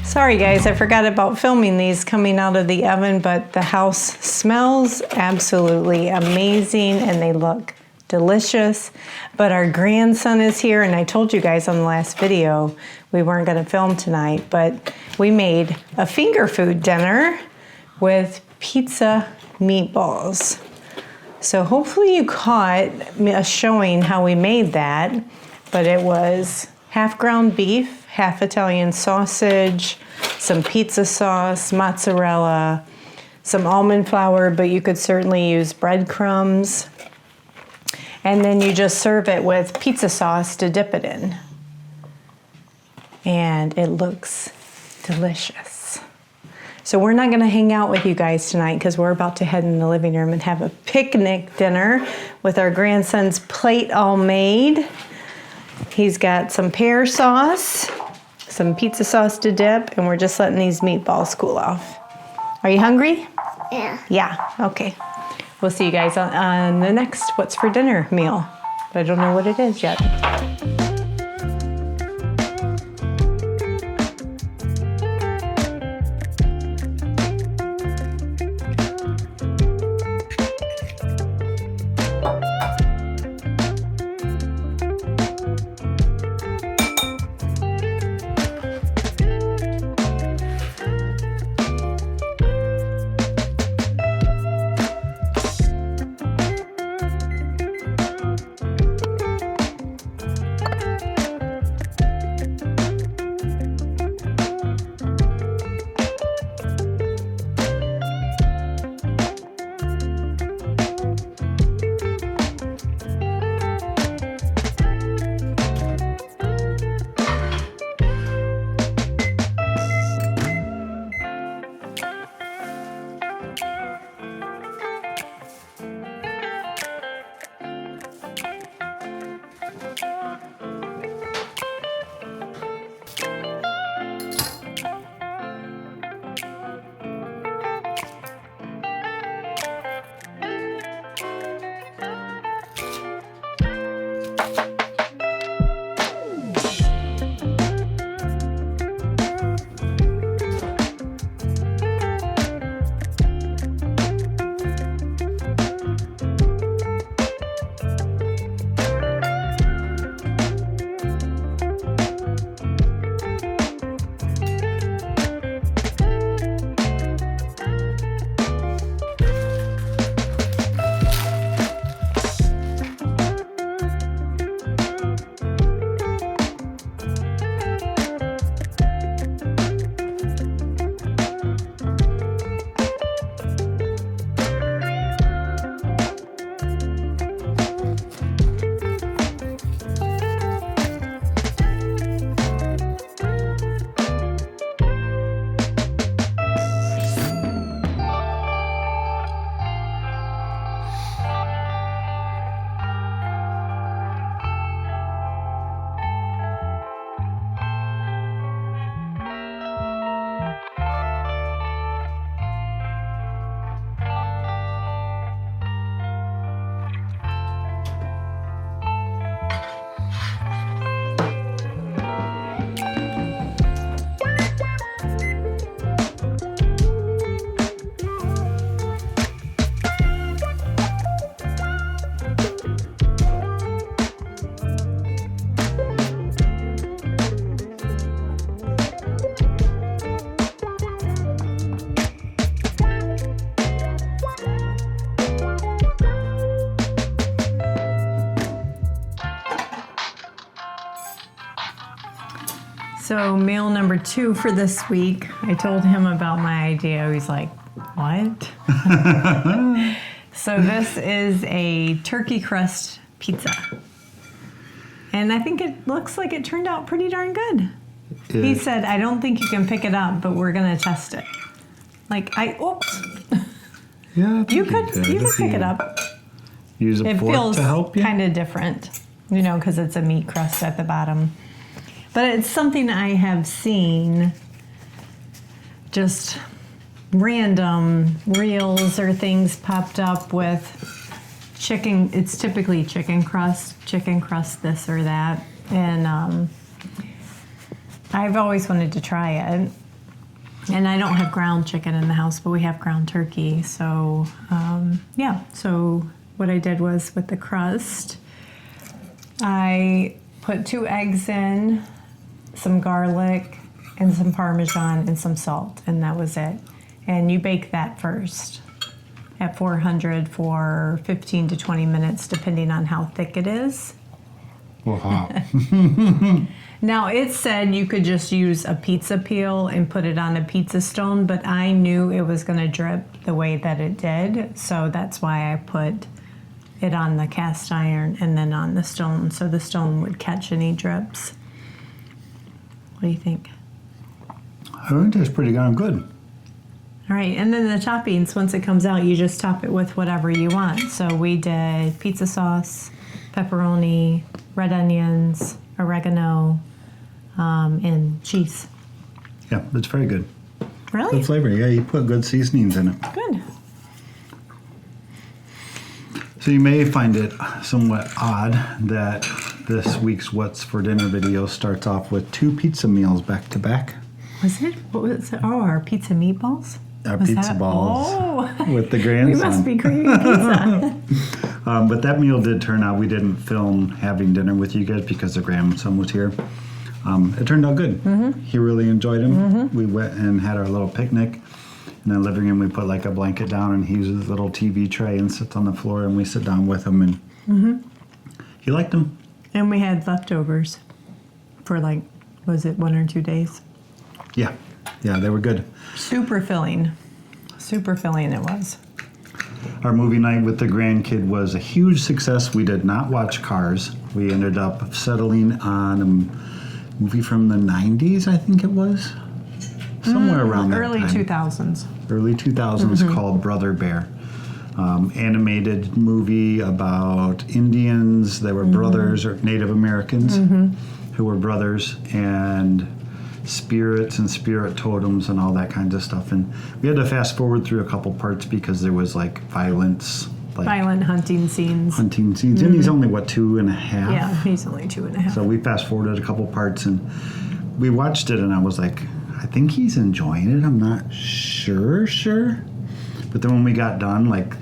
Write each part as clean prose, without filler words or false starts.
Sorry guys, I forgot about filming these coming out of the oven, but the house smells absolutely amazing and they look delicious. But our grandson is here, and I told you guys on the last video we weren't going to film tonight, but we made a finger food dinner with pizza meatballs. So hopefully you caught us showing how we made that, but it was half ground beef, half Italian sausage, some pizza sauce, mozzarella, some almond flour, but you could certainly use breadcrumbs. And then you just serve it with pizza sauce to dip it in. And it looks delicious. So we're not gonna hang out with you guys tonight because we're about to head in the living room and have a picnic dinner with our grandson's plate all made. He's got some pear sauce, some pizza sauce to dip, and we're just letting these meatballs cool off. Are you hungry? Yeah. Yeah, okay. We'll see you guys on the next What's for Dinner meal. But I don't know what it is yet. So meal number 2 for this week, I told him about my idea. He's like, what? So this is a turkey crust pizza. And I think it looks like it turned out pretty darn good. Yeah. He said, I don't think you can pick it up, but we're gonna test it. Like, oops. Yeah, you could pick it up. Use a fork to help you? It feels kind of different, you know, because it's a meat crust at the bottom. But it's something I have seen, just random reels or things popped up with chicken. It's typically chicken crust this or that. And I've always wanted to try it. And I don't have ground chicken in the house, but we have ground turkey. So, yeah. So what I did was with the crust, I put 2 eggs in, some garlic, and some Parmesan, and some salt, and that was it. And you bake that first at 400 for 15 to 20 minutes, depending on how thick it is. Well, hot. Now, it said you could just use a pizza peel and put it on a pizza stone, but I knew it was going to drip the way that it did, so that's why I put it on the cast iron and then on the stone, so the stone would catch any drips. What do you think? I think it tastes pretty darn good. All right, and then the toppings, once it comes out, you just top it with whatever you want. So we did pizza sauce, pepperoni, red onions, oregano, and cheese. Yeah, it's very good. Really? Good flavor. Yeah, you put good seasonings in it. Good. So you may find it somewhat odd that this week's What's for Dinner video starts off with 2 pizza meals back to back. Was it? What was it? Oh, our pizza meatballs? Our Was pizza that? balls Oh. with the grandson. We must be craving pizza. But that meal did turn out, we didn't film having dinner with you guys because the grandson was here. It turned out good. Mm-hmm. He really enjoyed them. Mm-hmm. We went and had our little picnic. In the living room, we put like a blanket down and he uses his little TV tray and sits on the floor and we sit down with him and he liked them. And we had leftovers for like, was it 1 or 2 days? Yeah, they were good. Super filling. Super filling it was. Our movie night with the grandkid was a huge success. We did not watch Cars. We ended up settling on a movie from the 90s, I think it was. Somewhere around that early time. 2000s. Early 2000s called Brother Bear. Animated movie about Indians. They were brothers, or Native Americans who were brothers, and spirits and spirit totems and all that kinds of stuff. And we had to fast forward through a couple parts because there was like violence. Like violent hunting scenes. And he's only, 2.5? Yeah, he's only 2.5. So we fast forwarded a couple parts and we watched it and I was like, I think he's enjoying it. I'm not sure. But then when we got done, like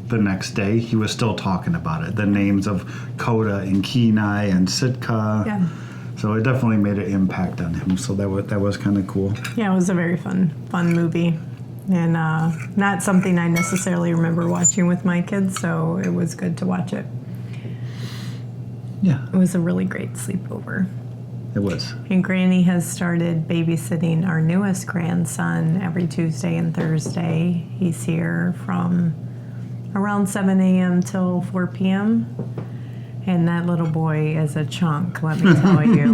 the next day, he was still talking about it. The names of Coda and Kenai and Sitka. Yeah. So it definitely made an impact on him. So that was kind of cool. Yeah, it was a very fun movie. And not something I necessarily remember watching with my kids, so it was good to watch it. Yeah. It was a really great sleepover. It was. And Granny has started babysitting our newest grandson every Tuesday and Thursday. He's here from around 7 a.m. till 4 p.m. And that little boy is a chunk, let me tell you.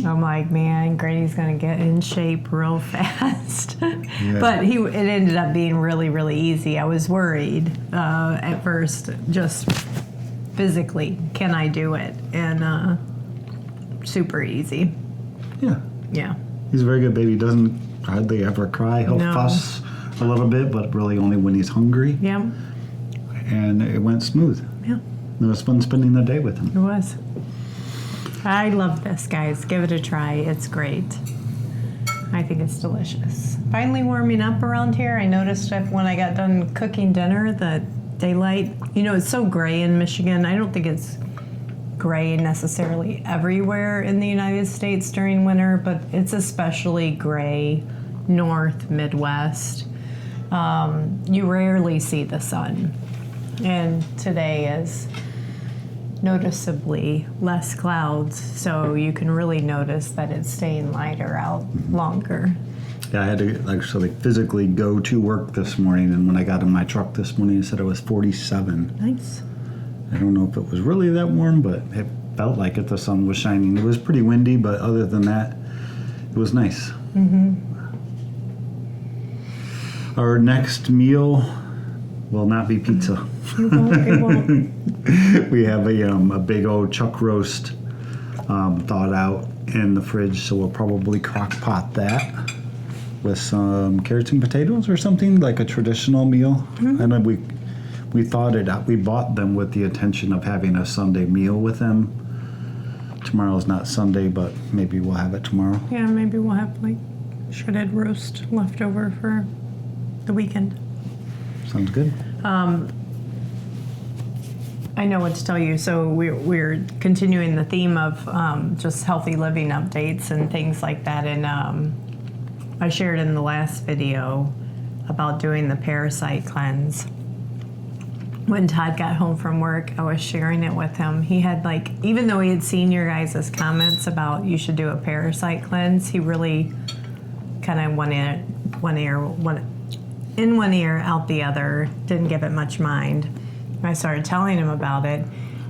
I'm like, man, Granny's going to get in shape real fast. Yeah. But it ended up being really, really easy. I was worried at first, just physically, can I do it? And super easy. Yeah. He's a very good baby. He doesn't hardly ever cry. He'll fuss a little bit, but really only when he's hungry. Yeah. And it went smooth. Yeah. It was fun spending the day with him. It was. I love this, guys. Give it a try. It's great. I think it's delicious. Finally warming up around here. I noticed when I got done cooking dinner that daylight, it's so gray in Michigan. I don't think it's gray necessarily everywhere in the United States during winter, but it's especially gray north, Midwest. You rarely see the sun. And today is noticeably less clouds, so you can really notice that it's staying lighter out longer. Yeah, I had to actually physically go to work this morning, and when I got in my truck this morning, it said it was 47. Nice. I don't know if it was really that warm, but it felt like it. The sun was shining. It was pretty windy, but other than that, it was nice. Mm-hmm. Our next meal will not be pizza. It won't. We have a big old chuck roast thawed out in the fridge, so we'll probably crock pot that with some carrots and potatoes or something, like a traditional meal. Mm-hmm. I know we thought it out. We bought them with the intention of having a Sunday meal with them. Tomorrow's not Sunday, but maybe we'll have it tomorrow. Yeah, maybe we'll have shredded roast left over for the weekend. Sounds good. I know what to tell you. So we're continuing the theme of just healthy living updates and things like that. And I shared in the last video about doing the Parasite cleanse. When Todd got home from work, I was sharing it with him. He had even though he had seen your guys' comments about you should do a Parasite cleanse, he really kind of went in one ear, out the other, didn't give it much mind. I started telling him about it,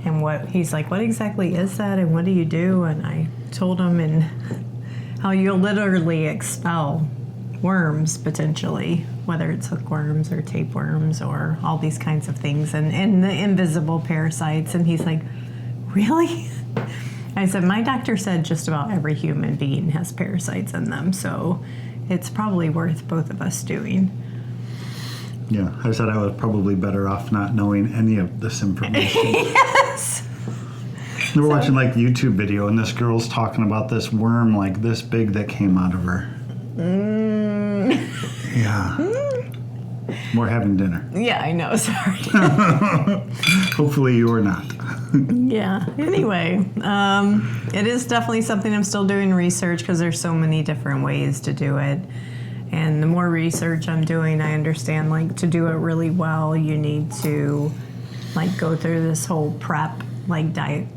and he's like, what exactly is that, and what do you do? And I told him and how you'll literally expel worms potentially, whether it's hookworms or tapeworms or all these kinds of things, and the invisible parasites. And he's like, really? I said, my doctor said just about every human being has parasites in them, so it's probably worth both of us doing. Yeah, I said I was probably better off not knowing any of this information. Yes! We were watching YouTube video, and this girl's talking about this worm this big that came out of her. Yeah. We're having dinner. Yeah, I know, sorry. Hopefully you are not. Yeah, anyway, it is definitely something I'm still doing research because there's so many different ways to do it. And the more research I'm doing, I understand to do it really well, you need to go through this whole prep diet,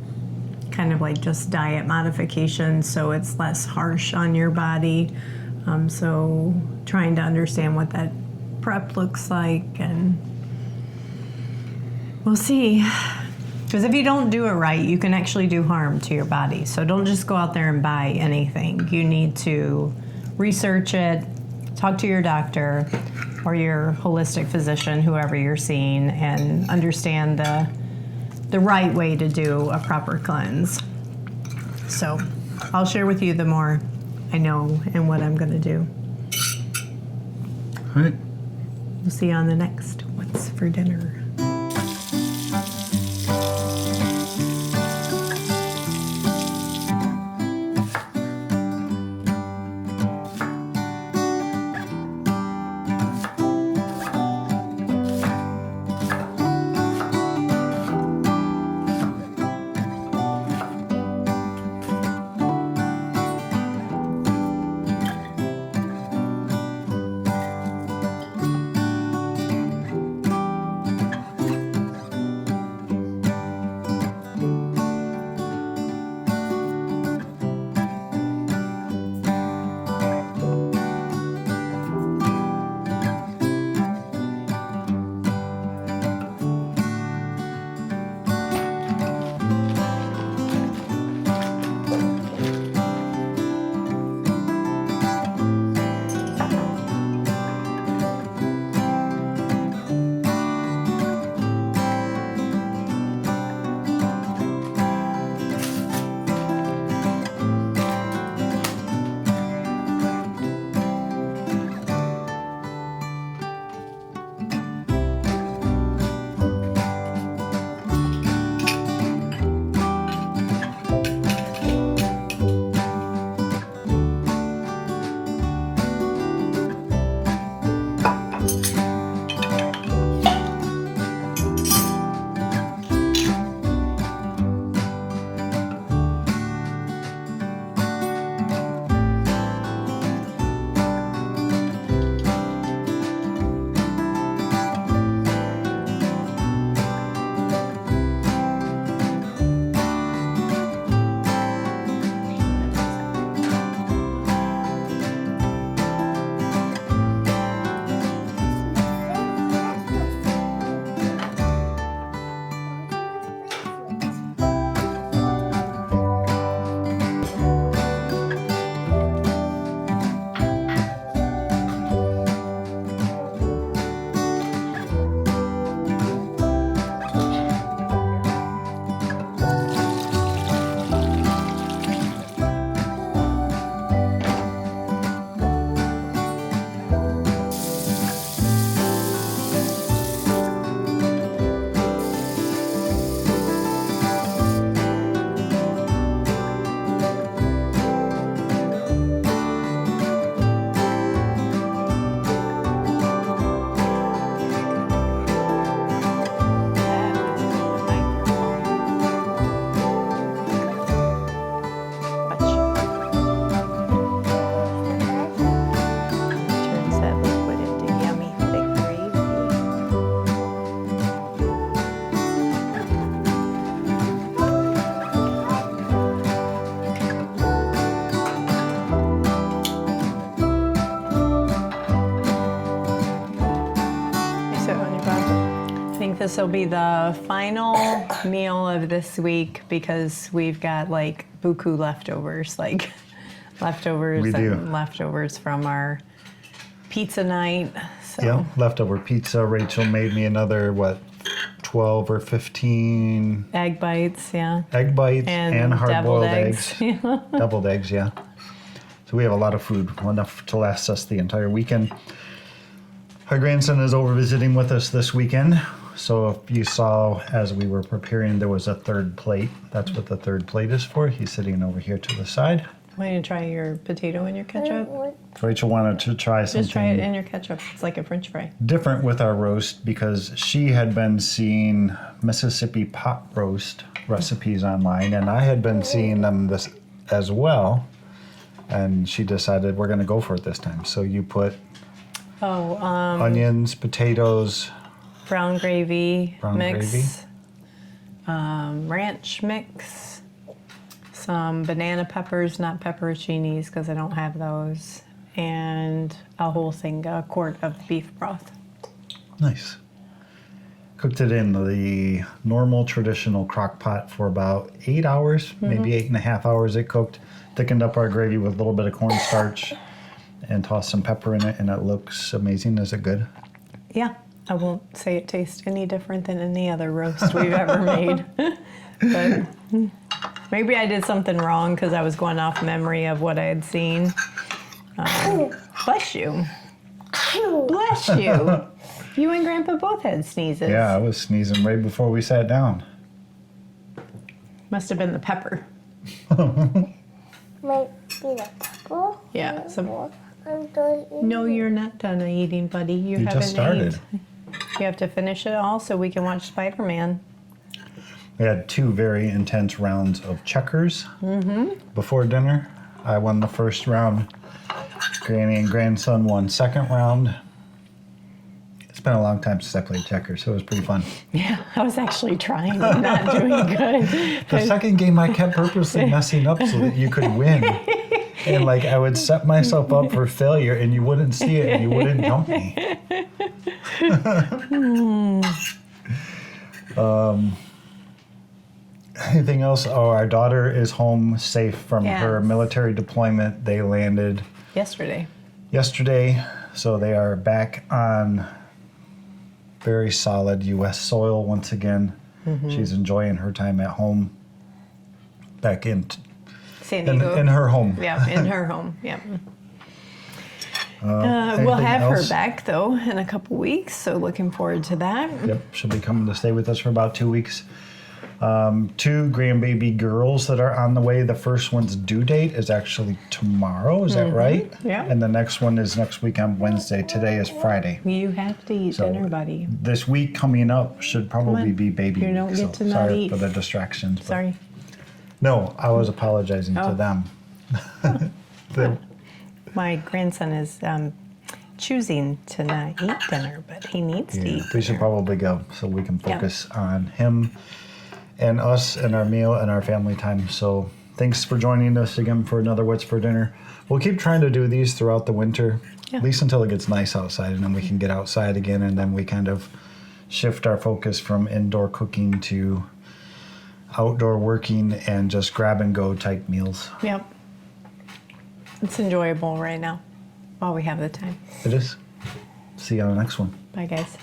kind of just diet modification, so it's less harsh on your body. So trying to understand what that prep looks like, and we'll see. Because if you don't do it right, you can actually do harm to your body. So don't just go out there and buy anything. You need to research it, talk to your doctor or your holistic physician, whoever you're seeing, and understand the right way to do a proper cleanse. So I'll share with you the more I know and what I'm going to do. All right. We'll see you on the next What's for Dinner. This will be the final meal of this week because we've got like buku leftovers, like leftovers and leftovers from our pizza night. So. Yeah, leftover pizza. Rachel made me another, 12 or 15 egg bites, yeah. Egg bites and hard-boiled eggs. Deviled eggs, yeah. So we have a lot of food, enough to last us the entire weekend. Our grandson is over visiting with us this weekend. So if you saw as we were preparing, there was a third plate. That's what the third plate is for. He's sitting over here to the side. Why don't you try your potato in your ketchup? Rachel wanted to try something. Just try it in your ketchup. It's like a French fry. Different with our roast because she had been seeing Mississippi pot roast recipes online, and I had been seeing them this as well. And she decided we're going to go for it this time. So you put onions, potatoes, brown gravy mix, ranch mix. Some banana peppers, not pepperoncinis because I don't have those, and a quart of beef broth. Nice. Cooked it in the normal traditional crock pot for about 8 hours, maybe 8.5 hours it cooked. Thickened up our gravy with a little bit of cornstarch and tossed some pepper in it, and it looks amazing. Is it good? Yeah, I won't say it tastes any different than any other roast we've ever made. But maybe I did something wrong because I was going off memory of what I had seen. Bless you. Bless you. You and Grandpa both had sneezes. Yeah, I was sneezing right before we sat down. Must have been the pepper. Might be the pepper. Yeah. I'm done eating. No, you're not done eating, buddy. You haven't just started. You have to finish it all so we can watch Spider-Man. We had 2 very intense rounds of checkers before dinner. I won the first round. Granny and grandson won second round. It's been a long time since I played checkers, so it was pretty fun. Yeah, I was actually trying and not doing good. The second game I kept purposely messing up so that you could win. And like I would set myself up for failure and you wouldn't see it and you wouldn't dump me. Anything else? Oh, our daughter is home safe from her military deployment. They landed yesterday, so they are back on very solid U.S. soil once again. She's enjoying her time at home, back in San Diego. In her home. Yeah, in her home. Yeah. We'll have her back though in a couple weeks, so looking forward to that. Yep, she'll be coming to stay with us for about 2 weeks. 2 grandbaby girls that are on the way. The first one's due date is actually tomorrow. Is that right? Yeah. And the next one is next week on Wednesday. Today is Friday. You have to eat dinner, buddy. This week coming up should probably be baby You week. don't get to not sorry eat. for the distractions. but- Sorry. No, I was apologizing to them. My grandson is choosing to not eat dinner, but he needs to eat We should dinner. probably go so we can focus on him and us and our meal and our family time. So thanks for joining us again for another What's for Dinner. We'll keep trying to do these throughout the winter, at least until it gets nice outside, and then we can get outside again, and then we kind of shift our focus from indoor cooking to outdoor working and just grab and go type meals. Yep. It's enjoyable right now while we have the time. It is. See you on the next one. Bye, guys.